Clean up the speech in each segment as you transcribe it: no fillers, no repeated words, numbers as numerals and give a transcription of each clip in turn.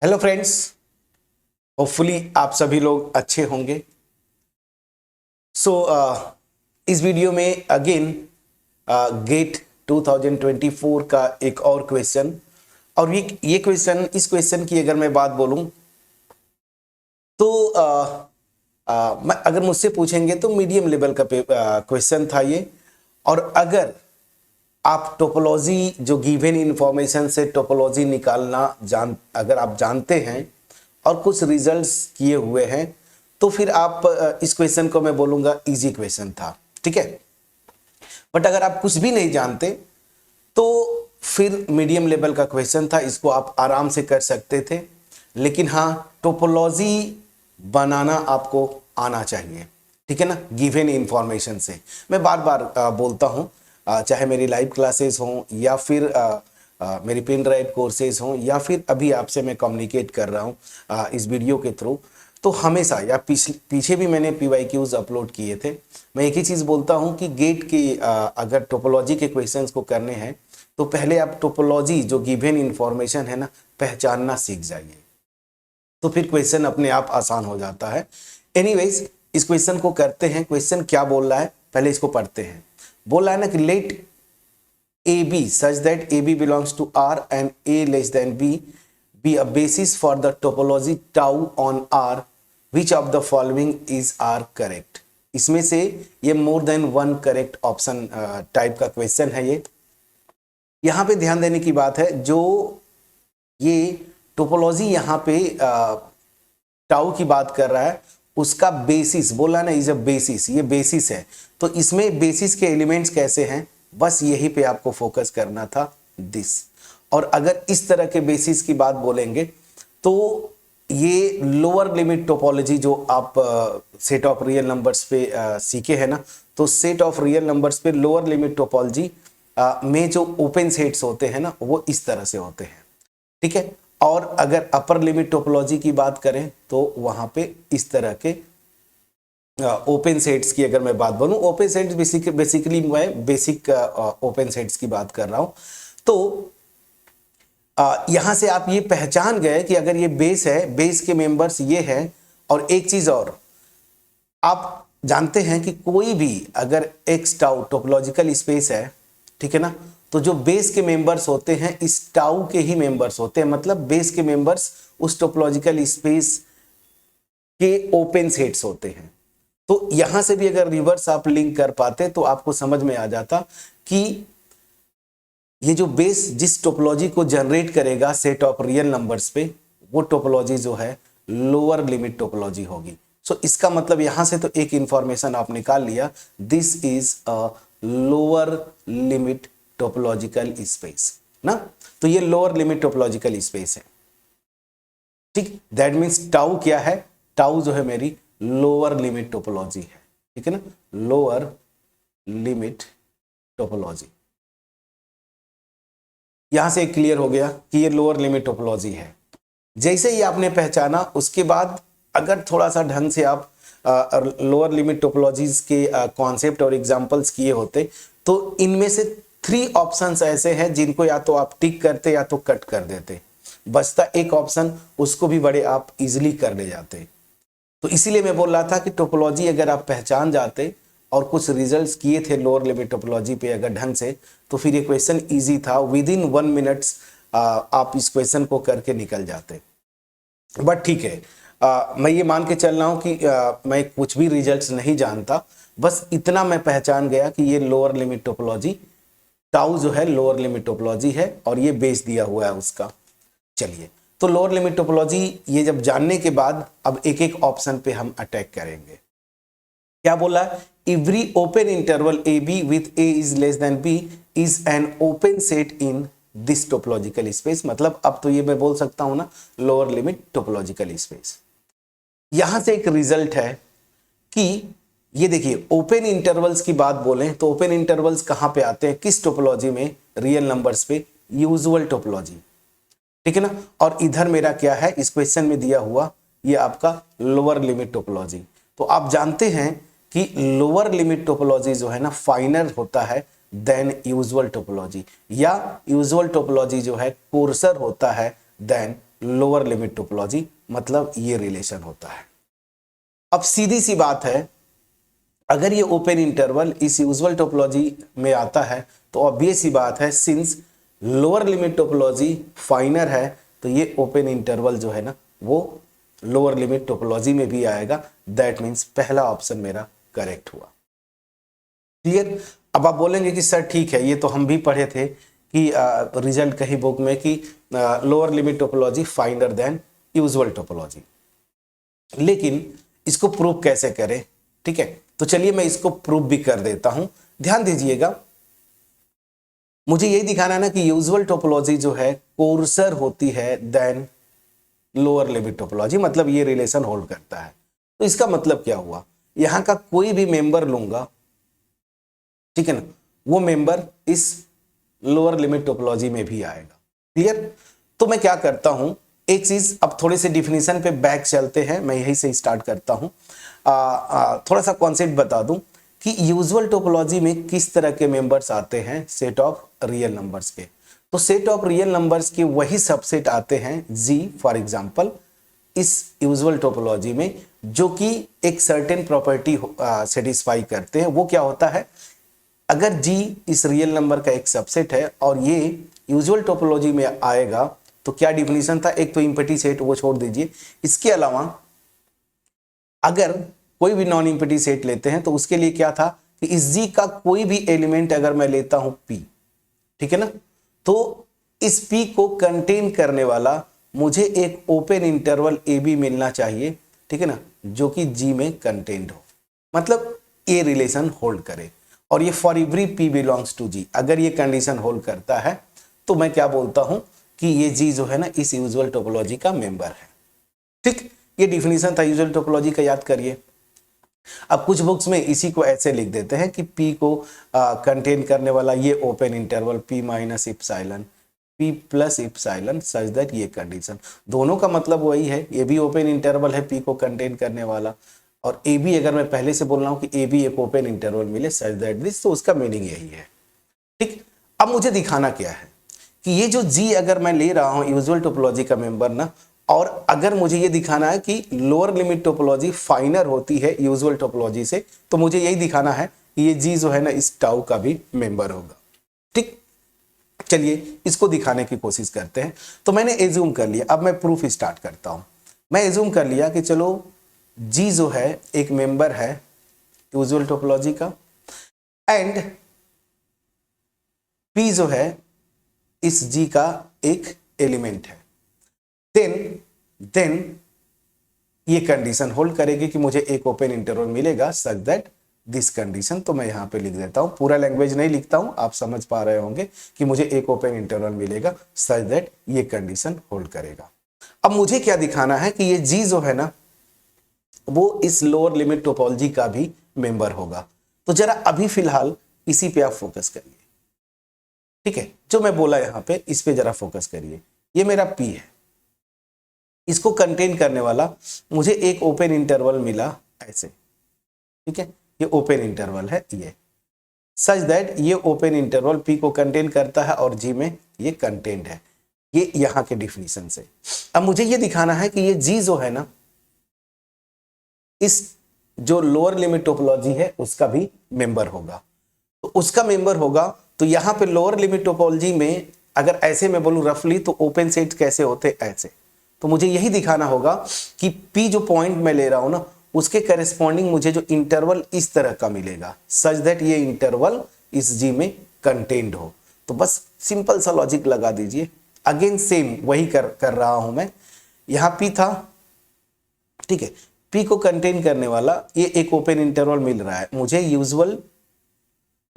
Hello friends. Hopefully आप सभी लोग अच्छे होंगे। सो इस वीडियो में अगेन गेट 2024 का एक और क्वेश्चन। और ये क्वेश्चन, इस क्वेश्चन की अगर मैं बात बोलूं तो अगर मुझसे पूछेंगे तो मीडियम लेवल का क्वेश्चन था ये। और अगर आप टोपोलॉजी, जो गिवन इंफॉर्मेशन से टोपोलॉजी निकालना अगर आप जानते हैं और कुछ रिजल्ट्स किए हुए हैं तो फिर आप इस क्वेश्चन को मैं बोलूंगा इजी क्वेश्चन था, ठीक है। बट अगर आप कुछ भी नहीं जानते तो फिर मीडियम लेवल का क्वेश्चन था, इसको आप आराम से कर सकते थे। लेकिन हाँ, टोपोलॉजी बनाना आपको आना चाहिए, ठीक है ना, गिवन इंफॉर्मेशन से। मैं बार बार बोलता हूं, चाहे मेरी लाइव क्लासेस हों या फिर मेरी पेन ड्राइव कोर्सेज हों या फिर अभी आपसे मैं कम्युनिकेट कर रहा हूं इस वीडियो के थ्रू, तो हमेशा या पीछे भी मैंने PYQs अपलोड किए थे। मैं एक ही चीज़ बोलता हूं कि गेट की अगर टोपोलॉजी के क्वेश्चंस को करने हैं तो पहले आप टोपोलॉजी, जो गिवन इंफॉर्मेशन है ना, पहचानना सीख जाइए, तो फिर क्वेश्चन अपने आप आसान हो जाता है। एनीवेज, इस क्वेश्चन को करते हैं। क्वेश्चन क्या बोल रहा है पहले इसको पढ़ते हैं। बोल रहा है ना कि late AB such that AB belongs to R and A less than B be a basis for the topology tau on R. Which of the following is R correct? इसमें से ये more than one correct option type का question है ये। यहां पे ध्यान देने की बात है, जो ये टोपोलॉजी यहाँ पे टाउ की बात कर रहा है, उसका बेसिस बोला ना, इज अ बेसिस, ये बेसिस है। तो इसमें बेसिस के एलिमेंट्स कैसे हैं, बस यही पे आपको फोकस करना था, दिस। और अगर इस तरह के बेसिस की बात बोलेंगे तो ये लोअर लिमिट टोपोलॉजी जो आप सेट ऑफ रियल नंबर्स पे सीखे हैं ना, तो सेट ऑफ रियल नंबर्स पे लोअर लिमिट टोपोलॉजी में जो ओपन सेट्स होते हैं ना, वो इस तरह से होते हैं, ठीक है। और अगर अपर लिमिट टोपोलॉजी की बात करें तो वहां पे इस तरह के ओपन सेट्स की अगर मैं बात बोलूं, ओपन सेट्स बेसिकली मैं बेसिक ओपन सेट्स की बात कर रहा हूं। तो यहां से आप ये पहचान गए कि अगर ये बेस है, बेस के मेंबर्स ये हैं। और एक चीज और, आप जानते हैं कि कोई भी अगर एक्स टाउ टोपोलॉजिकल स्पेस है, ठीक है ना, तो जो बेस के मेंबर्स होते हैं इस टाउ के ही मेंबर्स होते हैं। मतलब बेस के मेंबर्स उस टोपोलॉजिकल स्पेस के ओपन सेट्स होते हैं। तो यहां से भी अगर रिवर्स आप लिंक कर पाते तो आपको समझ में आ जाता कि ये जो बेस जिस टोपोलॉजी को जनरेट करेगा सेट ऑफ रियल नंबर्स पे, वो टोपोलॉजी जो है लोअर लिमिट टोपोलॉजी होगी। सो इसका मतलब यहां से तो एक इंफॉर्मेशन आप निकाल लिया, this is a lower limit topological space ना। तो ये लोअर लिमिट टोपोलॉजिकल स्पेस है, ठीक। दैट मीन्स टाउ क्या है, टाउ जो है मेरी लोअर लिमिट टोपोलॉजी है, ठीक है ना, लोअर लिमिट टोपोलॉजी। यहां से क्लियर हो गया कि ये लोअर लिमिट टोपोलॉजी है। जैसे ही आपने पहचाना, उसके बाद अगर थोड़ा सा ढंग से आप लोअर लिमिट टोपोलॉजीज के कॉन्सेप्ट और एग्जांपल्स किए होते तो इनमें से 3 ऑप्शंस ऐसे हैं जिनको या तो आप टिक करते या तो कट कर देते। बचता एक ऑप्शन, उसको भी बड़े आप इजिली कर ले जाते। तो इसीलिए मैं बोल रहा था कि टोपोलॉजी अगर आप पहचान जाते और कुछ रिजल्ट्स किए थे लोअर लिमिट टोपोलॉजी पे अगर ढंग से, तो फिर ये क्वेश्चन इजी था। विद इन 1 मिनट्स आप इस क्वेश्चन को करके निकल जाते। बट ठीक है, मैं ये मान के चल रहा हूं कि मैं कुछ भी रिजल्ट्स नहीं जानता, बस इतना मैं पहचान गया कि ये लोअर लिमिट टोपोलॉजी टाउ जो है लोअर लिमिट टोपोलॉजी है और ये बेस दिया हुआ है उसका। चलिए, तो लोअर लिमिट टोपोलॉजी ये जब जानने के बाद अब एक एक ऑप्शन पे हम अटैक करेंगे। क्या बोला, every open interval A B with A is less than B is an open set in this topological space. मतलब अब तो ये मैं बोल सकता हूं ना, लोअर लिमिट टोपोलॉजिकल स्पेस। यहां से एक रिजल्ट है कि ये देखिए, ओपन इंटरवल्स की बात बोलें तो ओपन इंटरवल्स कहां पे आते हैं, किस टोपोलॉजी में, रियल नंबर्स पे, यूजुअल टोपोलॉजी, ठीक है ना। और इधर मेरा क्या है, इस क्वेश्चन में दिया हुआ ये आपका लोअर लिमिट टोपोलॉजी। तो आप जानते हैं कि लोअर लिमिट टोपोलॉजी जो है ना फाइनर होता है देन यूजुअल टोपोलॉजी, या यूजुअल टोपोलॉजी जो है कोर्सर होता है देन लोअर लिमिट टोपोलॉजी, मतलब ये रिलेशन होता है। अब सीधी सी बात है, अगर ये ओपन इंटरवल इस यूजुअल टोपोलॉजी में आता है तो ऑब्वियस सी बात है, सिंस लोअर लिमिट टोपोलॉजी फाइनर है तो ये ओपन इंटरवल जो है ना वो लोअर लिमिट टोपोलॉजी में भी आएगा। दैट मीन्स पहला ऑप्शन मेरा करेक्ट हुआ। क्लियर? अब आप बोलेंगे कि सर ठीक है, ये तो हम भी पढ़े थे कि रिजल्ट कहीं बुक में कि lower limit topology finer than usual topology, लेकिन इसको प्रूव कैसे करें? ठीक है, तो चलिए मैं इसको प्रूव भी कर देता हूं। ध्यान दीजिएगा, मुझे यही दिखाना है ना कि यूजुअल टोपोलॉजी जो है कोर्सर होती है देन लोअर लिमिट टोपोलॉजी, मतलब ये रिलेशन होल्ड करता है। तो इसका मतलब क्या हुआ, यहां का कोई भी मेंबर लूंगा, ठीक है ना, वो मेंबर इस लोअर लिमिट टोपोलॉजी में भी आएगा। क्लियर? तो मैं क्या करता हूं, एक चीज, अब थोड़े से डिफिनीशन पे बैक चलते हैं, मैं यही से स्टार्ट करता हूं। थोड़ा सा कॉन्सेप्ट बता दूं कि यूजुअल टोपोलॉजी में किस तरह के मेंबर्स आते हैं, सेट ऑफ रियल नंबर्स के। तो सेट ऑफ रियल नंबर्स के वही सबसेट आते हैं जी, फॉर एग्जांपल इस यूजुअल टोपोलॉजी में, जो कि एक सर्टेन प्रॉपर्टी सेटिस्फाई करते हैं। वो क्या होता है, अगर जी इस रियल नंबर का एक सबसेट है और ये यूजुअल टोपोलॉजी में आएगा तो क्या डिफिनीशन था, एक तो इम्पटी सेट, वो छोड़ दीजिए, इसके अलावा अगर कोई भी नॉन इम्पटी सेट लेते हैं तो उसके लिए क्या था कि इस जी का कोई भी एलिमेंट अगर मैं लेता हूं पी, ठीक है ना, तो इस पी को कंटेन करने वाला मुझे एक ओपन इंटरवल ए बी मिलना चाहिए, ठीक है ना, जो कि जी में कंटेन्ड हो, मतलब ये रिलेशन होल्ड करे। और ये for every P belongs to G, अगर ये कंडीशन होल्ड करता है तो मैं क्या बोलता हूं कि ये जी जो है ना इस यूजुअल टोपोलॉजी का मेंबर है। ठीक, ये डिफिनीशन था यूजुअल टोपोलॉजी का, याद करिए। अब कुछ बुक्स में इसी को ऐसे लिख देते हैं कि पी को कंटेन करने वाला ये open interval P minus epsilon, P plus epsilon such that ये कंडीशन, दोनों का मतलब वही है, ये भी ओपन इंटरवल है पी को कंटेन करने वाला, और ए बी अगर मैं पहले से बोल रहा हूं कि ए बी एक ओपन इंटरवल मिले सच दैट दिस, तो उसका मीनिंग यही है। ठीक, अब मुझे दिखाना क्या है कि ये जो जी अगर मैं ले रहा हूं यूजुअल टोपोलॉजी का मेंबर ना, और अगर मुझे ये दिखाना है कि लोअर लिमिट टोपोलॉजी फाइनर होती है यूजुअल टोपोलॉजी से, तो मुझे यही दिखाना है कि ये जी जो है ना इस टाउ का भी मेंबर होगा। ठीक, चलिए इसको दिखाने की कोशिश करते हैं। तो मैंने एज्यूम कर लिया, अब मैं प्रूफ स्टार्ट करता हूं। मैं एज्यूम कर लिया कि चलो जी जो है एक मेंबर है यूजुअल टोपोलॉजी का, एंड पी जो है इस जी का एक एलिमेंट है। देन ये कंडीशन होल्ड करेगी कि मुझे एक ओपन इंटरवल मिलेगा सच दैट दिस कंडीशन, तो मैं यहां पे लिख देता हूं, पूरा लैंग्वेज नहीं लिखता हूं, आप समझ पा रहे होंगे कि मुझे एक ओपन इंटरवल मिलेगा सच दैट ये कंडीशन होल्ड करेगा। अब मुझे क्या दिखाना है कि ये जी जो है ना वो इस लोअर लिमिट टोपोलॉजी का भी मेंबर होगा। तो जरा अभी फिलहाल इसी पे आप फोकस करिए, ठीक है, जो मैं बोला यहां पे इस पे जरा फोकस करिए। ये मेरा पी है, इसको कंटेन करने वाला मुझे एक ओपन इंटरवल मिला ऐसे, ठीक है, ये ओपन इंटरवल है ये, सच दैट ये ओपन इंटरवल पी को कंटेन करता है और जी में ये कंटेंट है, ये यहां के डिफिनीशन से। अब मुझे ये दिखाना है कि ये जी जो है ना इस जो लोअर लिमिट टोपोलॉजी है उसका भी मेंबर होगा। तो उसका मेंबर होगा तो यहां पे लोअर लिमिट टोपोलॉजी में अगर ऐसे मैं बोलूं रफली तो ओपन सेट्स कैसे होते, ऐसे। तो मुझे यही दिखाना होगा कि पी जो पॉइंट मैं ले रहा हूं ना उसके करेस्पॉन्डिंग मुझे जो इंटरवल इस तरह का मिलेगा सच दैट ये इंटरवल इस जी में कंटेन्ड हो। तो बस सिंपल सा लॉजिक लगा दीजिए, अगेन सेम वही कर रहा हूं मैं। यहां पी था, ठीक है, पी को कंटेन करने वाला ये एक ओपन इंटरवल मिल रहा है मुझे यूजुअल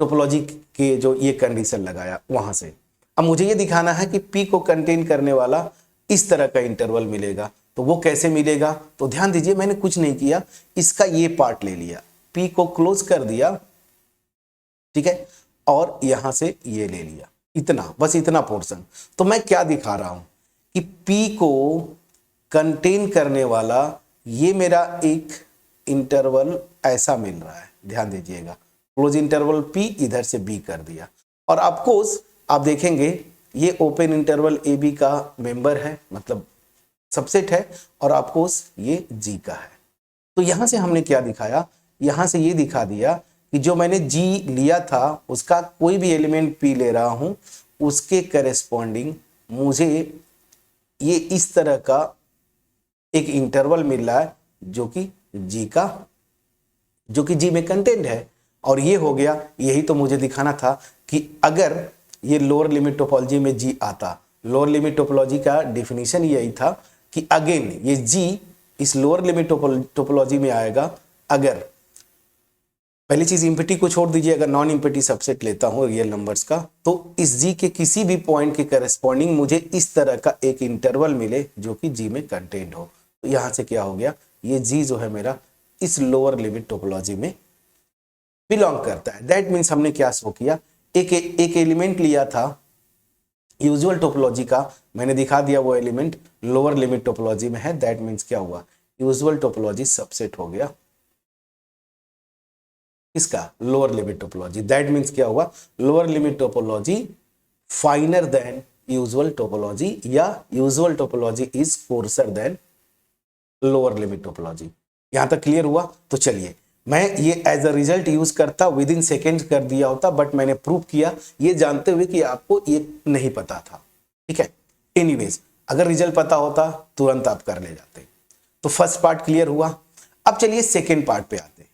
टोपोलॉजी के जो ये कंडीशन लगाया वहां से। अब मुझे ये दिखाना है कि पी को कंटेन करने वाला इस तरह का इंटरवल मिलेगा, तो वो कैसे मिलेगा। तो ध्यान दीजिए मैंने कुछ नहीं किया, इसका ये पार्ट ले लिया, पी को क्लोज कर दिया, ठीक है, और यहां से ये ले लिया, इतना, बस इतना पोर्शन। तो मैं क्या दिखा रहा हूं कि पी को कंटेन करने वाला ये मेरा एक इंटरवल ऐसा मिल रहा है, ध्यान दीजिएगा, क्लोज इंटरवल पी इधर से बी कर दिया, और ऑफकोर्स आप देखेंगे ये ओपन इंटरवल ए बी का मेंबर है, मतलब सबसेट है और ऑफकोर्स ये जी का है। तो यहां से हमने क्या दिखाया, यहां से ये दिखा दिया कि जो मैंने जी लिया था उसका कोई भी एलिमेंट पी ले रहा हूं, उसके करेस्पॉन्डिंग मुझे ये इस तरह का एक इंटरवल मिल रहा है जो कि जी में कंटेंट है। और ये हो गया, यही तो मुझे दिखाना था कि अगर ये लोअर लिमिट टोपोलॉजी में जी आता, लोअर लिमिट टोपोलॉजी का डिफिनीशन यही था कि अगेन ये जी इस लोअर लिमिट टोपोलॉजी में आएगा अगर, पहली चीज इम्पिटी को छोड़ दीजिए, अगर नॉन इम्पिटी सबसेट लेता हूं रियल नंबर्स का, तो इस जी के किसी भी पॉइंट के करेस्पॉन्डिंग मुझे इस तरह का एक इंटरवल मिले जो कि जी में कंटेंट हो। तो यहां से क्या हो गया, ये जी जो है मेरा इस लोअर लिमिट टोपोलॉजी में बिलोंग करता है। दैट मीन्स हमने क्या शो किया, एक एलिमेंट लिया था यूजुअल टोपोलॉजी का, मैंने दिखा दिया वो एलिमेंट लोअर लिमिट टोपोलॉजी में है। दैट मीन्स क्या हुआ, यूजुअल टोपोलॉजी सबसेट हो गया इसका lower limit topology. That means क्या हुआ, lower limit topology finer than usual topology, या usual topology is coarser than lower limit topology. यहां तक क्लियर हुआ? तो चलिए, मैं ये एज अ रिजल्ट यूज करता, विद इन सेकेंड कर दिया होता, बट मैंने प्रूव किया ये जानते हुए कि आपको ये नहीं पता था। ठीक है, एनीवेज अगर रिजल्ट पता होता तुरंत आप कर ले जाते। तो फर्स्ट पार्ट क्लियर हुआ। अब चलिए सेकेंड पार्ट पे आते हैं।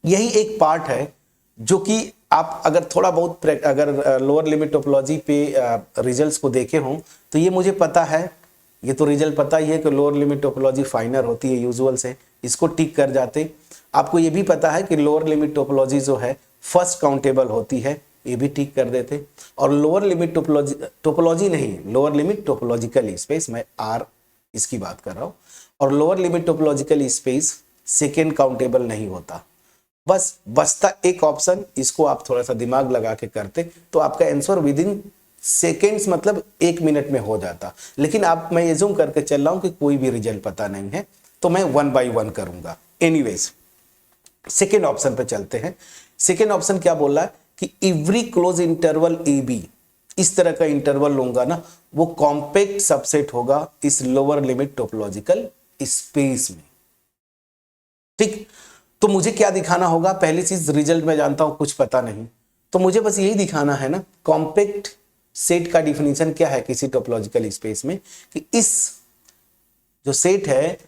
यही एक पार्ट है जो कि आप अगर थोड़ा बहुत अगर लोअर लिमिट टोपोलॉजी पे रिजल्ट्स को देखे हों तो ये मुझे पता है, ये तो रिजल्ट पता ही है कि लोअर लिमिट टोपोलॉजी फाइनर होती है यूजुअल से, इसको टिक कर जाते। आपको ये भी पता है कि लोअर लिमिट टोपोलॉजी जो है फर्स्ट काउंटेबल होती है, ये भी टिक कर देते। और लोअर लिमिट टोपोलॉजी नहीं, लोअर लिमिट टोपोलॉजिकल स्पेस, मैं आर इसकी बात कर रहा हूं। और lower limit topological space second countable नहीं होता। बस बचता एक ऑप्शन, इसको आप थोड़ा सा दिमाग लगा के करते तो आपका आंसर विद इन सेकेंड्स मतलब 1 मिनट में हो जाता। लेकिन आप, मैं एज्यूम करके चल रहा हूं कि कोई भी रिजल्ट पता नहीं है तो मैं 1 बाय 1 करूंगा। एनीवेज सेकेंड ऑप्शन पे चलते हैं। सेकेंड ऑप्शन क्या बोल रहा है कि every close interval A B, इस तरह का इंटरवल लूंगा ना, वो कॉम्पैक्ट सबसेट होगा इस लोअर लिमिट टोपोलॉजिकल स्पेस में। ठीक, तो मुझे क्या दिखाना होगा, पहली चीज रिजल्ट में जानता हूं कुछ पता नहीं, तो मुझे बस यही दिखाना है ना, कॉम्पैक्ट सेट का डिफिनीशन क्या है किसी टोपोलॉजिकल स्पेस में, कि इस जो सेट है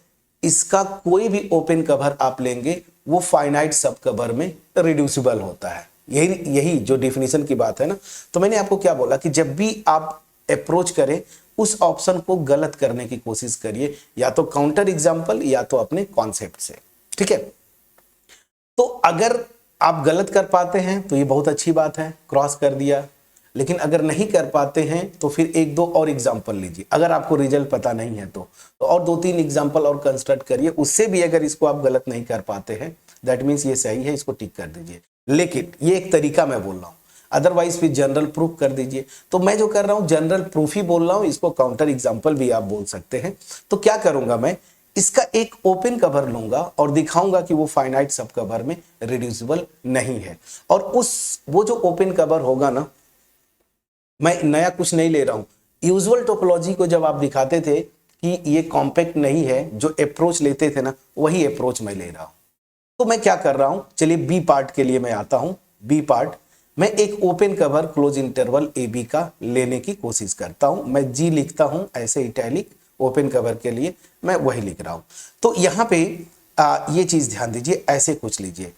इसका कोई भी ओपन कवर आप लेंगे वो फाइनाइट सब कवर में रिड्यूसिबल होता है। यही जो डिफिनीशन की बात है ना। तो मैंने आपको क्या बोला कि जब भी आप अप्रोच करें उस ऑप्शन को गलत करने की कोशिश करिए, या तो काउंटर एग्जांपल या तो अपने कॉन्सेप्ट से। ठीक है, तो अगर आप गलत कर पाते हैं तो ये बहुत अच्छी बात है, क्रॉस कर दिया। लेकिन अगर नहीं कर पाते हैं तो फिर 1-2 और एग्जाम्पल लीजिए। अगर आपको रिजल्ट पता नहीं है तो और 2-3 एग्जाम्पल और कंस्ट्रक्ट करिए, उससे भी अगर इसको आप गलत नहीं कर पाते हैं दैट मीन्स ये सही है, इसको टिक कर दीजिए। लेकिन ये एक तरीका मैं बोल रहा हूँ, अदरवाइज फिर जनरल प्रूफ कर दीजिए। तो मैं जो कर रहा हूँ जनरल प्रूफ ही बोल रहा हूँ, इसको काउंटर एग्जाम्पल भी आप बोल सकते हैं। तो क्या करूंगा, मैं इसका एक ओपन कवर लूंगा और दिखाऊंगा कि वो फाइनाइट सब कवर में रिड्यूसिबल नहीं है। और वो जो ओपन कवर होगा ना, मैं नया कुछ नहीं ले रहा हूं, यूजुअल टोपोलॉजी को जब आप दिखाते थे कि ये कॉम्पैक्ट नहीं है, जो अप्रोच लेते थे ना वही अप्रोच मैं ले रहा हूं। तो मैं क्या कर रहा हूं, चलिए बी पार्ट के लिए मैं आता हूं। बी पार्ट मैं एक open cover close interval A B का लेने की कोशिश करता हूं। मैं जी लिखता हूं ऐसे इटैलिक, ओपन कवर के लिए मैं वही लिख रहा हूं। तो यहां पे ये चीज ध्यान दीजिए, ऐसे कुछ लीजिए।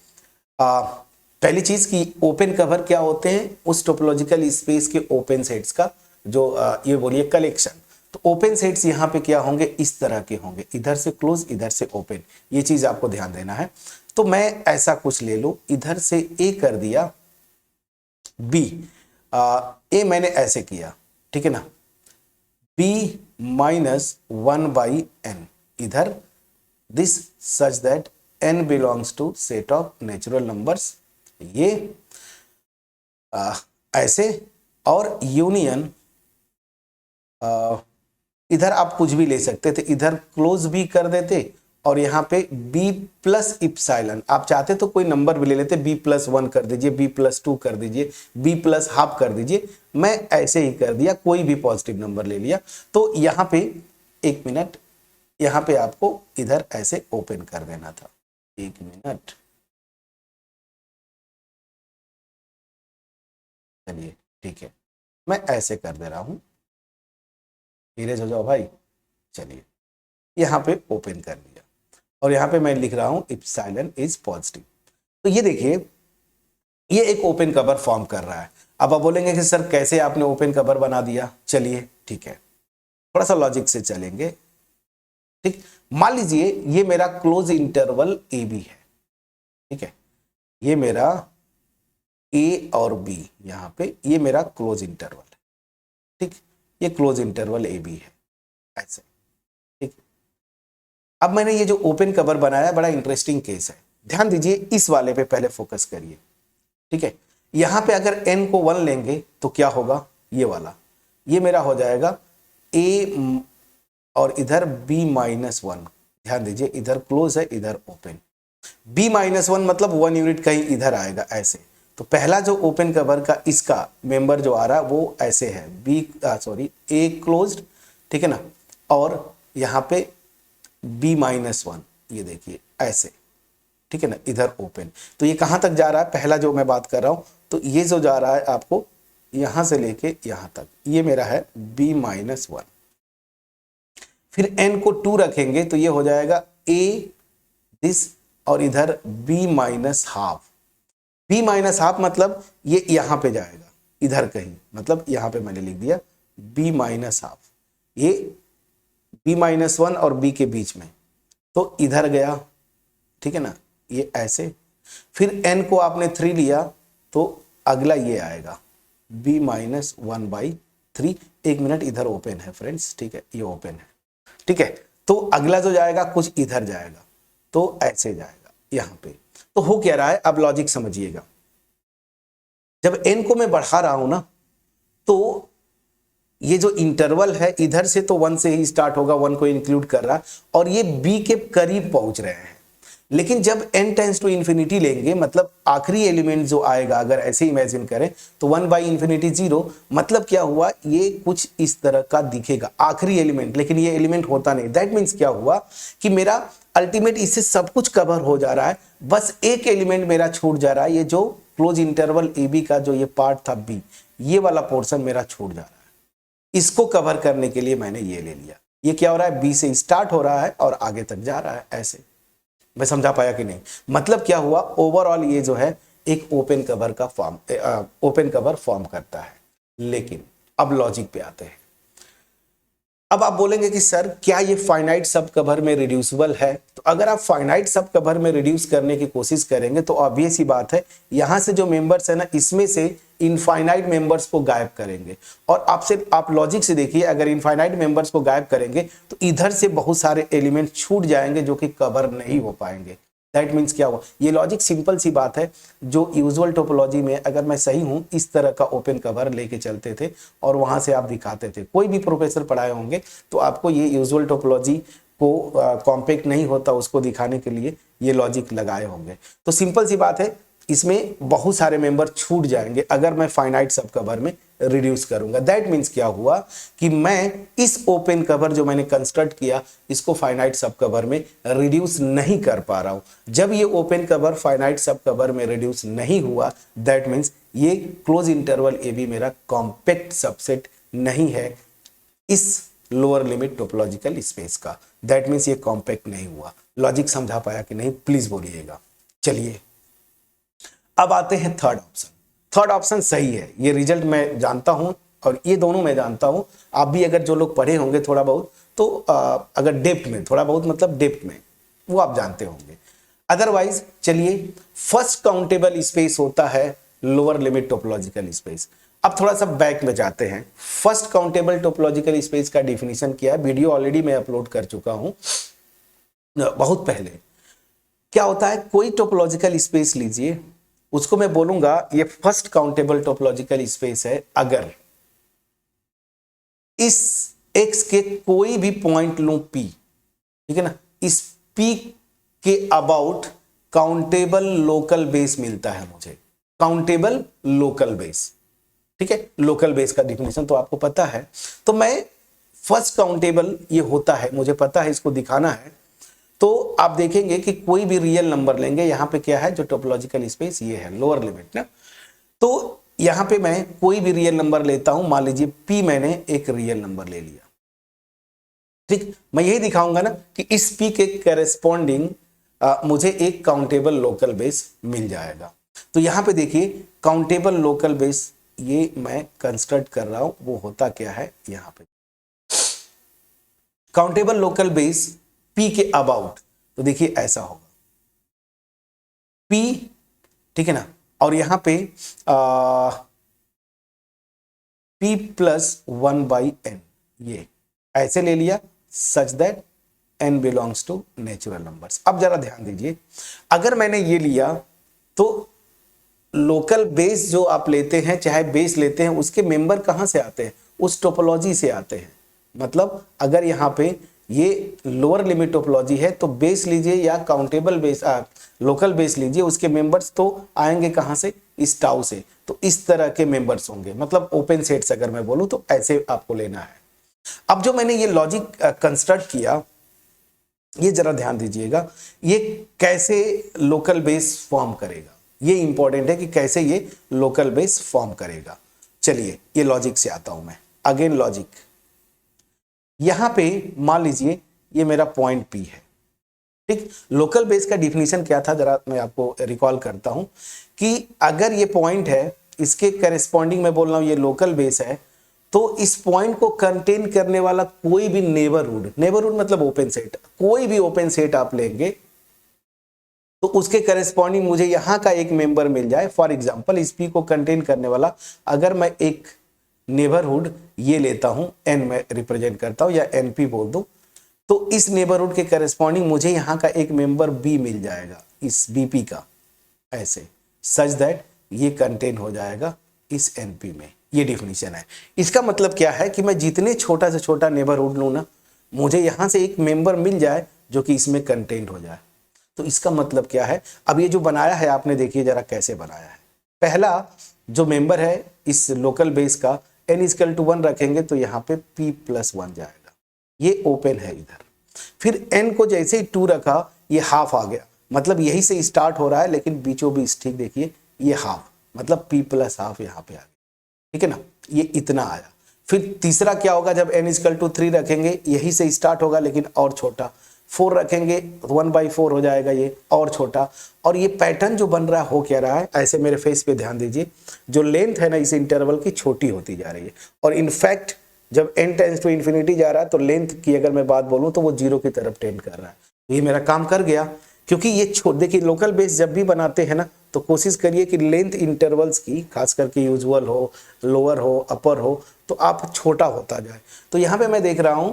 पहली चीज कि ओपन कवर क्या होते हैं, उस टोपोलॉजिकल स्पेस के ओपन सेट्स का जो ये बोलिए कलेक्शन। तो ओपन सेट्स यहाँ पे क्या होंगे, इस तरह के होंगे, इधर से क्लोज इधर से ओपन, ये चीज आपको ध्यान देना है। तो मैं ऐसा कुछ ले लूं, इधर से ए कर दिया, बी ए मैंने ऐसे किया, ठीक है ना, बी -1/n इधर, this such that n belongs to set of natural numbers, ये ऐसे, और यूनियन इधर आप कुछ भी ले सकते थे, इधर क्लोज भी कर देते और यहाँ पे b प्लस इप्सिलॉन, आप चाहते तो कोई नंबर भी ले लेते, b+1 कर दीजिए, b+2 कर दीजिए, b+½ कर दीजिए। मैं ऐसे ही कर दिया, कोई भी पॉजिटिव नंबर ले लिया। तो यहाँ पे 1 मिनट, यहां पे आपको इधर ऐसे ओपन कर देना था। 1 मिनट, चलिए ठीक है, मैं ऐसे कर दे रहा हूं, धीरे हो जाओ भाई। चलिए यहां पे ओपन कर दिया और यहां पे मैं लिख रहा हूं इप्सिलॉन इज पॉजिटिव। तो ये देखिए, ये एक ओपन कवर फॉर्म कर रहा है। अब आप बोलेंगे कि सर कैसे आपने ओपन कवर बना दिया? चलिए ठीक है, थोड़ा सा लॉजिक से चलेंगे। ठीक, मान लीजिए ये मेरा क्लोज इंटरवल ए बी है, ठीक है, ये मेरा ए और बी, यहां पे ये मेरा क्लोज इंटरवल है। ठीक, ये क्लोज इंटरवल ए बी है ऐसे। ठीक, अब मैंने ये जो ओपन कवर बनाया, बड़ा इंटरेस्टिंग केस है, ध्यान दीजिए, इस वाले पे पहले फोकस करिए। ठीक है, यहां पे अगर n को 1 लेंगे तो क्या होगा? ये वाला, ये मेरा हो जाएगा a और इधर b-1। ध्यान दीजिए, इधर क्लोज है, इधर ओपन। b-1 मतलब 1 यूनिट कहीं इधर आएगा ऐसे। तो पहला जो ओपन कवर का इसका मेंबर जो आ रहा है वो ऐसे है, a क्लोज्ड, ठीक है ना, और यहां पे b-1, ये देखिए ऐसे, ठीक है ना, इधर ओपन। तो ये कहां तक जा रहा है? पहला जो मैं बात कर रहा हूं, तो ये जो जा रहा है आपको यहां से लेके यहां तक, ये मेरा है b-1। फिर n को 2 रखेंगे तो ये हो जाएगा a दिस और इधर b-12। b-12 मतलब ये यहां पे जाएगा इधर कहीं, मतलब यहां पे मैंने लिख दिया b-12, ये b-1 और b के बीच में, तो इधर गया, ठीक है ना, ये ऐसे। फिर n को आपने 3 लिया तो अगला ये आएगा b-1/3। 1 मिनट, इधर ओपन है फ्रेंड्स, ठीक है, ये ओपन है, ठीक है। तो अगला जो जाएगा कुछ इधर जाएगा, तो ऐसे जाएगा यहां पे। तो हो क्या रहा है, अब लॉजिक समझिएगा। जब n को मैं बढ़ा रहा हूं ना, तो ये जो इंटरवल है इधर से तो 1 से ही स्टार्ट होगा, 1 को इंक्लूड कर रहा, और ये b के करीब पहुंच रहे हैं। लेकिन जब n टेंड्स टू इंफिनिटी लेंगे, मतलब आखिरी एलिमेंट जो आएगा, अगर ऐसे इमेजिन करें तो 1/0, मतलब क्या हुआ, ये कुछ इस तरह का दिखेगा आखिरी एलिमेंट, लेकिन ये एलिमेंट होता नहीं। दैट मीन्स क्या हुआ कि मेरा अल्टीमेट इससे सब कुछ कवर हो जा रहा है, बस एक एलिमेंट मेरा छूट जा रहा है, ये जो क्लोज इंटरवल ए बी का जो ये पार्ट था बी, ये वाला पोर्शन मेरा छूट जा रहा है। इसको कवर करने के लिए मैंने ये ले लिया। ये क्या हो रहा है, बी से स्टार्ट हो रहा है और आगे तक जा रहा है ऐसे। मैं समझा पाया कि नहीं? मतलब क्या हुआ, ओवरऑल ये जो है एक ओपन कवर फॉर्म करता है। लेकिन अब लॉजिक पे आते हैं। अब आप बोलेंगे कि सर क्या ये फाइनाइट सब कवर में रिड्यूसिबल है? तो अगर आप फाइनाइट सब कवर में रिड्यूस करने की कोशिश करेंगे तो ऑब्वियस ही बात है, यहां से जो मेंबर्स है ना, इसमें से इनफाइनाइट मेंबर्स को गायब करेंगे। और आप लॉजिक से देखिए, अगर इनफाइनाइट मेंबर्स को गायब करेंगे तो इधर से बहुत सारे एलिमेंट छूट जाएंगे जो कि कवर नहीं हो पाएंगे। दैट मीन्स क्या हुआ, ये लॉजिक सिंपल सी बात है, जो यूजुअल टोपोलॉजी में अगर मैं सही हूं, इस तरह का ओपन कवर लेके चलते थे और वहां से आप दिखाते थे। कोई भी प्रोफेसर पढ़ाए होंगे तो आपको ये यूजुअल टोपोलॉजी को कॉम्पैक्ट नहीं होता उसको दिखाने के लिए ये लॉजिक लगाए होंगे। तो सिंपल सी बात है, इसमें बहुत सारे मेंबर छूट जाएंगे अगर मैं फाइनाइट सब कवर में रिड्यूस करूंगा। दैट मीन्स क्या हुआ कि मैं इस ओपन कवर जो मैंने कंस्ट्रक्ट किया, इसको फाइनाइट सब कवर में रिड्यूस नहीं कर पा रहा हूं। जब ये ओपन कवर फाइनाइट सब कवर में रिड्यूस नहीं हुआ, दैट मीन्स ये क्लोज इंटरवल ए बी मेरा कॉम्पैक्ट सबसेट नहीं है इस लोअर लिमिट टोपोलॉजिकल स्पेस का। दैट मीन्स ये कॉम्पैक्ट नहीं हुआ। लॉजिक समझा पाया कि नहीं, प्लीज बोलिएगा। चलिए अब आते हैं थर्ड ऑप्शन। थर्ड ऑप्शन सही है, ये रिजल्ट मैं जानता हूं और ये दोनों मैं जानता हूं। आप भी अगर जो लोग पढ़े होंगे थोड़ा बहुत, तो अगर डेप्थ में, थोड़ा बहुत मतलब डेप्थ में, वो आप जानते होंगे। अदरवाइज चलिए, फर्स्ट काउंटेबल स्पेस होता है लोअर लिमिट टोपोलॉजिकल स्पेस। अब थोड़ा सा बैक में जाते हैं। फर्स्ट काउंटेबल टोपोलॉजिकल स्पेस का डिफिनीशन क्या है, वीडियो ऑलरेडी मैं अपलोड कर चुका हूं बहुत पहले। क्या होता है, कोई टोपोलॉजिकल स्पेस लीजिए, उसको मैं बोलूंगा ये फर्स्ट काउंटेबल टोपोलॉजिकल स्पेस है अगर इस x के कोई भी पॉइंट लूं p, ठीक है ना, इस p के अबाउट काउंटेबल लोकल बेस मिलता है मुझे। काउंटेबल लोकल बेस, ठीक है, लोकल बेस का डिफिनेशन तो आपको पता है। तो मैं फर्स्ट काउंटेबल ये होता है, मुझे पता है, इसको दिखाना है। तो आप देखेंगे कि कोई भी रियल नंबर लेंगे, यहाँ पे क्या है जो टोपोलॉजिकल स्पेस ये है लोअर लिमिट ना। तो यहाँ पे मैं कोई भी रियल नंबर लेता हूं, मान लीजिए p मैंने एक रियल नंबर ले लिया, ठीक। मैं यही दिखाऊंगा ना कि इस p के करेस्पॉन्डिंग मुझे एक काउंटेबल लोकल बेस मिल जाएगा। तो यहाँ पे देखिए काउंटेबल लोकल बेस ये मैं कंस्ट्रक्ट कर रहा हूं, वो होता क्या है यहाँ पे काउंटेबल लोकल बेस p के अबाउट, तो देखिए ऐसा होगा p, ठीक है ना, और यहां पे p प्लस 1/n ये ऐसे ले लिया such that n belongs to natural numbers. अब जरा ध्यान दीजिए, अगर मैंने ये लिया तो लोकल बेस जो आप लेते हैं, चाहे बेस लेते हैं, उसके मेंबर कहां से आते हैं, उस टोपोलॉजी से आते हैं। मतलब अगर यहां पे ये लोअर लिमिट टोपोलॉजी है तो बेस लीजिए या काउंटेबल बेस लोकल बेस लीजिए, उसके मेंबर्स तो आएंगे कहां से, इस टाउ से। तो इस तरह के मेंबर्स होंगे, मतलब ओपन सेट्स अगर मैं बोलूं तो ऐसे आपको लेना है। अब जो मैंने ये लॉजिक कंस्ट्रक्ट किया, ये जरा ध्यान दीजिएगा, ये कैसे लोकल बेस फॉर्म करेगा, ये इंपॉर्टेंट है कि कैसे ये लोकल बेस फॉर्म करेगा। चलिए ये लॉजिक से आता हूं मैं, अगेन लॉजिक। यहां पे मान लीजिए ये मेरा पॉइंट P है, ठीक। लोकल बेस का डिफिनीशन क्या था, जरा मैं आपको रिकॉल करता हूं कि अगर ये पॉइंट है, इसके करेस्पॉन्डिंग मैं बोल रहा हूं ये लोकल बेस है, तो इस पॉइंट को कंटेन करने वाला कोई भी नेबरहुड, नेबरहुड मतलब ओपन सेट, कोई भी ओपन सेट आप लेंगे तो उसके करेस्पॉन्डिंग मुझे यहां का एक मेंबर मिल जाए। फॉर एग्जांपल इस P को कंटेन करने वाला अगर मैं एक नेबरहुड ये लेता हूं, n में रिप्रेजेंट करता हूं या np बोल दूं, तो इस नेबरहुड के करेस्पॉन्डिंग मुझे यहां का एक मेंबर b मिल जाएगा, इस bp का, ऐसे सच दैट ये कंटेन हो जाएगा इस np में। ये डिफिनीशन है। इसका मतलब क्या है कि मैं जितने छोटा से छोटा नेबरहुड लूं ना, मुझे यहां से एक मेंबर मिल जाए जो कि इसमें कंटेंट हो जाए। तो इसका मतलब क्या है, अब ये जो बनाया है आपने, देखिए जरा कैसे बनाया है। पहला जो मेंबर है इस लोकल बेस का, n=1 रखेंगे तो यहाँ पे p+1 जाएगा, ये ओपन है इधर। फिर n को जैसे ही 2 रखा ये हाफ आ गया, मतलब यही से स्टार्ट हो रहा है लेकिन बीचों बीच, ठीक देखिए ये हाफ, मतलब p+½ यहाँ पे आ गया, ठीक है ना, ये इतना आया। फिर तीसरा क्या होगा, जब n=3 रखेंगे यही से स्टार्ट होगा लेकिन और छोटा, 4 रखेंगे 1/4 हो जाएगा ये, और छोटा। और ये पैटर्न जो बन रहा हो क्या रहा है, ऐसे मेरे फेस पे ध्यान दीजिए, जो लेंथ है ना इस इंटरवल की छोटी होती जा रही है। और इनफैक्ट जब n टेंड्स टू इन्फिनिटी जा रहा है तो लेंथ की अगर मैं बात बोलूं तो वो 0 की तरफ टेंड कर रहा है। ये मेरा काम कर गया, क्योंकि ये देखिए लोकल बेस जब भी बनाते हैं ना तो कोशिश करिए कि लेंथ इंटरवल्स की, खास करके यूजुअल हो, लोअर हो, अपर हो, तो आप छोटा होता जाए। तो यहाँ पे मैं देख रहा हूं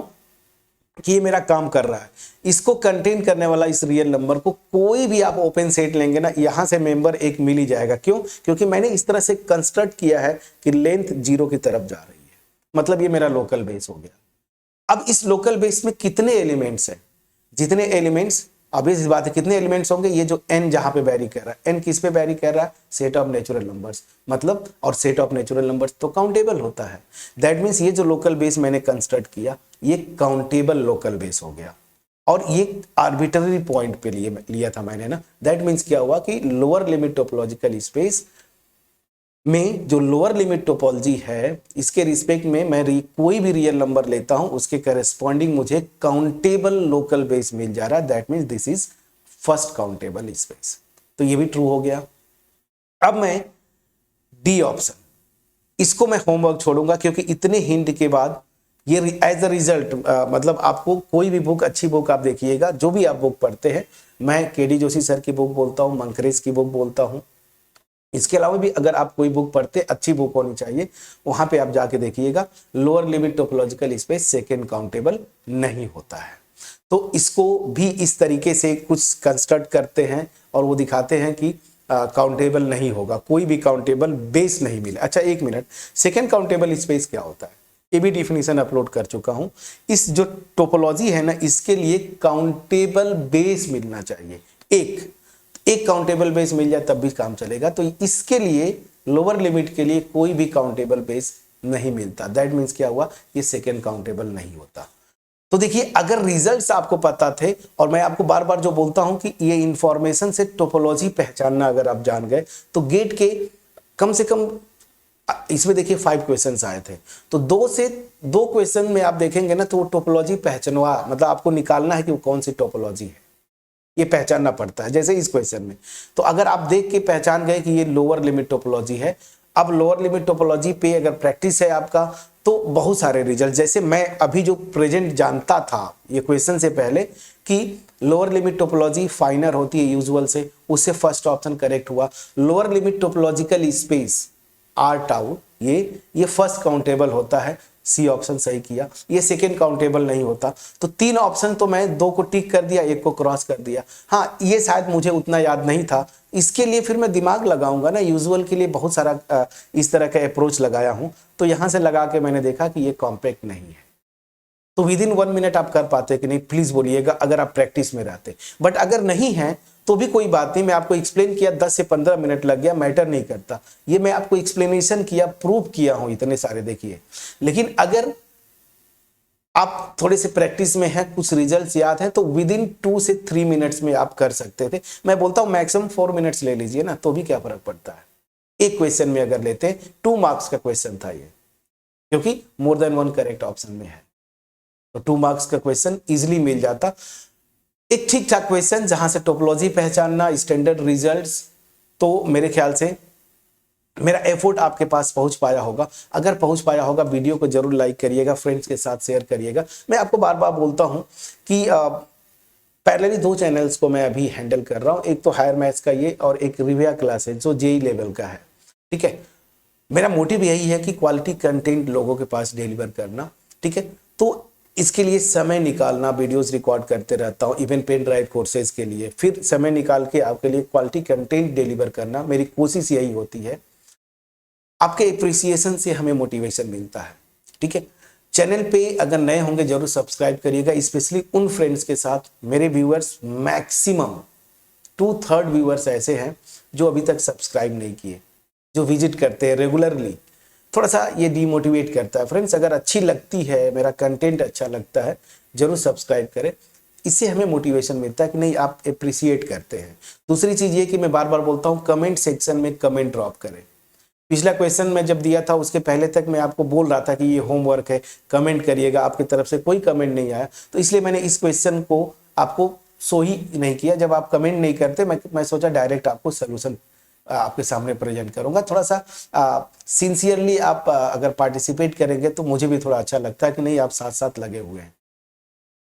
कि ये मेरा काम कर रहा है। इसको कंटेन करने वाला इस रियल नंबर को कोई भी आप ओपन सेट लेंगे ना, यहां से मेंबर एक मिल ही जाएगा। क्यों? क्योंकि मैंने इस तरह से कंस्ट्रक्ट किया है कि लेंथ 0 की तरफ जा रही है, मतलब ये मेरा लोकल बेस हो गया। अब इस लोकल बेस में कितने एलिमेंट्स हैं, जितने एलिमेंट्स, अभी इस बात है कितने एलिमेंट्स होंगे, ये जो n जहां पे वैरी कर रहा है, n किस पे वैरी कर रहा है, सेट ऑफ नेचुरल नंबर्स, मतलब, और सेट ऑफ नेचुरल नंबर्स तो काउंटेबल होता है। दैट मीन्स ये जो लोकल बेस मैंने कंस्ट्रक्ट किया ये काउंटेबल लोकल बेस हो गया, और ये आर्बिट्ररी पॉइंट पे लिया था मैंने ना। दैट मीन्स क्या हुआ कि लोअर लिमिट टोपोलॉजिकल स्पेस में जो लोअर लिमिट टोपोलॉजी है, इसके रिस्पेक्ट में मैं कोई भी रियल नंबर लेता हूं, उसके करेस्पॉन्डिंग मुझे काउंटेबल लोकल बेस मिल जा रहा है। That means this is first countable space. तो ये भी ट्रू हो गया। अब मैं डी ऑप्शन, इसको मैं होमवर्क छोड़ूंगा, क्योंकि इतने हिंट के बाद ये एज अ रिजल्ट, मतलब आपको कोई भी बुक, अच्छी बुक आप देखिएगा, जो भी आप बुक पढ़ते हैं, मैं केडी जोशी सर की बुक बोलता हूँ, मंकरेज की बुक बोलता हूँ। इसके अलावा भी अगर आप कोई बुक पढ़ते, अच्छी बुक होनी चाहिए, वहां पे आप जाके देखिएगा, lower limit topological space second countable नहीं होता है। तो इसको भी इस तरीके से कुछ कंस्ट्रक्ट करते हैं और वो दिखाते हैं कि काउंटेबल नहीं होगा, कोई भी काउंटेबल बेस नहीं मिले। अच्छा एक मिनट, सेकेंड काउंटेबल स्पेस क्या होता है, ये भी डिफिनीशन अपलोड कर चुका हूं। इस जो टोपोलॉजी है ना, इसके लिए काउंटेबल बेस मिलना चाहिए, एक काउंटेबल बेस मिल जाए तब भी काम चलेगा। तो इसके लिए लोअर लिमिट के लिए कोई भी काउंटेबल बेस नहीं मिलता। दैट मीन्स क्या हुआ, ये सेकेंड काउंटेबल नहीं होता। तो देखिए, अगर रिजल्ट्स आपको पता थे, और मैं आपको बार बार जो बोलता हूं कि ये इंफॉर्मेशन से टोपोलॉजी पहचानना अगर आप जान गए, तो गेट के कम से कम इसमें देखिए 5 क्वेश्चंस आए थे, तो 2 क्वेश्चन में आप देखेंगे ना, तो वो टोपोलॉजी पहचानवा, मतलब आपको निकालना है कि वो कौन सी टोपोलॉजी है, ये पहचानना पड़ता है। जैसे इस क्वेश्चन में, तो अगर आप देख के पहचान गए कि ये लोअर लिमिट टोपोलॉजी है, अब लोअर लिमिट टोपोलॉजी पे अगर प्रैक्टिस है आपका, तो बहुत सारे रिजल्ट, जैसे मैं अभी जो प्रेजेंट जानता था ये क्वेश्चन से पहले कि लोअर लिमिट टोपोलॉजी फाइनर होती है यूजुअल से, उससे फर्स्ट ऑप्शन करेक्ट हुआ। Lower limit topological space R tau, ये फर्स्ट काउंटेबल होता है, सी ऑप्शन सही किया। ये सेकेंड काउंटेबल नहीं होता। तो 3 ऑप्शन तो मैं 2 को टिक कर दिया, 1 को क्रॉस कर दिया। हाँ, ये शायद मुझे उतना याद नहीं था, इसके लिए फिर मैं दिमाग लगाऊंगा ना, यूजुअल के लिए बहुत सारा इस तरह का अप्रोच लगाया हूं, तो यहां से लगा के मैंने देखा कि ये कॉम्पैक्ट नहीं है। तो विद इन 1 मिनट आप कर पाते कि नहीं, प्लीज बोलिएगा अगर आप प्रैक्टिस में रहते। बट अगर नहीं है तो भी कोई बात नहीं, मैं आपको एक्सप्लेन किया, 10 से 15 मिनट लग गया, मैटर नहीं करता। ये मैं आपको एक्सप्लेनेशन किया, प्रूव किया हूं इतने सारे, देखिए। लेकिन अगर आप थोड़े से प्रैक्टिस में हैं, कुछ रिजल्ट्स याद हैं, तो विद इन 2 से 3 मिनट्स में आप कर सकते थे। मैं बोलता हूं मैक्सिमम 4 मिनट्स ले लीजिए ना, तो भी क्या फर्क पड़ता है। एक क्वेश्चन में अगर लेते हैं, 2 मार्क्स का क्वेश्चन था ये, क्योंकि मोर देन 1 करेक्ट ऑप्शन में है, तो 2 मार्क्स का क्वेश्चन इजिली मिल जाता। एक ठीक ठाक क्वेश्चन जहां से टोपोलॉजी पहचानना, स्टैंडर्ड रिजल्ट्स, तो मेरे ख्याल से मेरा एफर्ट आपके पास पहुंच पाया होगा। अगर पहुंच पाया होगा, वीडियो को जरूर लाइक करिएगा, फ्रेंड्स के साथ शेयर करिएगा। मैं आपको बार बार बोलता हूं कि पैरेलली 2 चैनल्स को मैं अभी हैंडल कर रहा हूं, एक तो हायर मैथ्स का ये, और एक रिविया क्लास है जो जेई लेवल का है, ठीक है। मेरा मोटिव यही है कि क्वालिटी कंटेंट लोगों के पास डिलीवर करना, ठीक है। तो इसके लिए समय निकालना, वीडियोस रिकॉर्ड करते रहता हूँ, इवन पेन ड्राइव कोर्सेज के लिए, फिर समय निकाल के आपके लिए क्वालिटी कंटेंट डिलीवर करना, मेरी कोशिश यही होती है। आपके एप्रिसिएशन से हमें मोटिवेशन मिलता है, ठीक है। चैनल पे अगर नए होंगे जरूर सब्सक्राइब करिएगा, स्पेशली उन फ्रेंड्स के साथ। मेरे व्यूअर्स मैक्सिमम 2/3 व्यूअर्स ऐसे हैं जो अभी तक सब्सक्राइब नहीं किए, जो विजिट करते हैं रेगुलरली। थोड़ा सा ये डीमोटिवेट करता है। फ्रेंड्स, अगर अच्छी लगती है, मेरा कंटेंट अच्छा लगता है, जरूर सब्सक्राइब करें। इससे हमें मोटिवेशन मिलता है कि नहीं, आप अप्रिशिएट करते हैं। दूसरी चीज ये कि मैं बार बार बोलता हूँ, कमेंट सेक्शन में कमेंट ड्रॉप करें। पिछला क्वेश्चन मैं जब दिया था उसके पहले तक मैं आपको बोल रहा था कि ये होमवर्क है, कमेंट करिएगा, आपकी तरफ से कोई कमेंट नहीं आया, तो इसलिए मैंने इस क्वेश्चन को आपको शो ही नहीं किया। जब आप कमेंट नहीं करते, मैं सोचा डायरेक्ट आपको सोल्यूशन आपके सामने प्रेजेंट करूंगा। थोड़ा सा सिंसियरली आप अगर पार्टिसिपेट करेंगे तो मुझे भी थोड़ा अच्छा लगता है कि नहीं, आप साथ साथ लगे हुए हैं,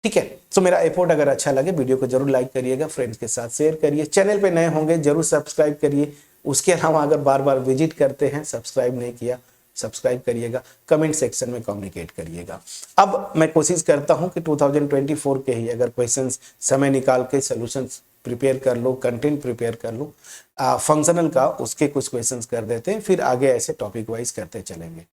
ठीक है। तो मेरा एफर्ट अगर अच्छा लगे, वीडियो को जरूर लाइक करिएगा, फ्रेंड्स के साथ शेयर करिए। चैनल पे नए होंगे जरूर सब्सक्राइब करिए। उसके अलावा अगर बार बार विजिट करते हैं, सब्सक्राइब नहीं किया, सब्सक्राइब करिएगा, कमेंट सेक्शन में कम्युनिकेट करिएगा। अब मैं कोशिश करता हूं कि 2024 के ही अगर क्वेश्चंस समय निकाल के सॉल्यूशंस प्रिपेयर कर लो, कंटेंट प्रिपेयर कर लो, फंक्शनल का उसके कुछ क्वेश्चंस कर देते हैं, फिर आगे ऐसे टॉपिक वाइज करते चलेंगे।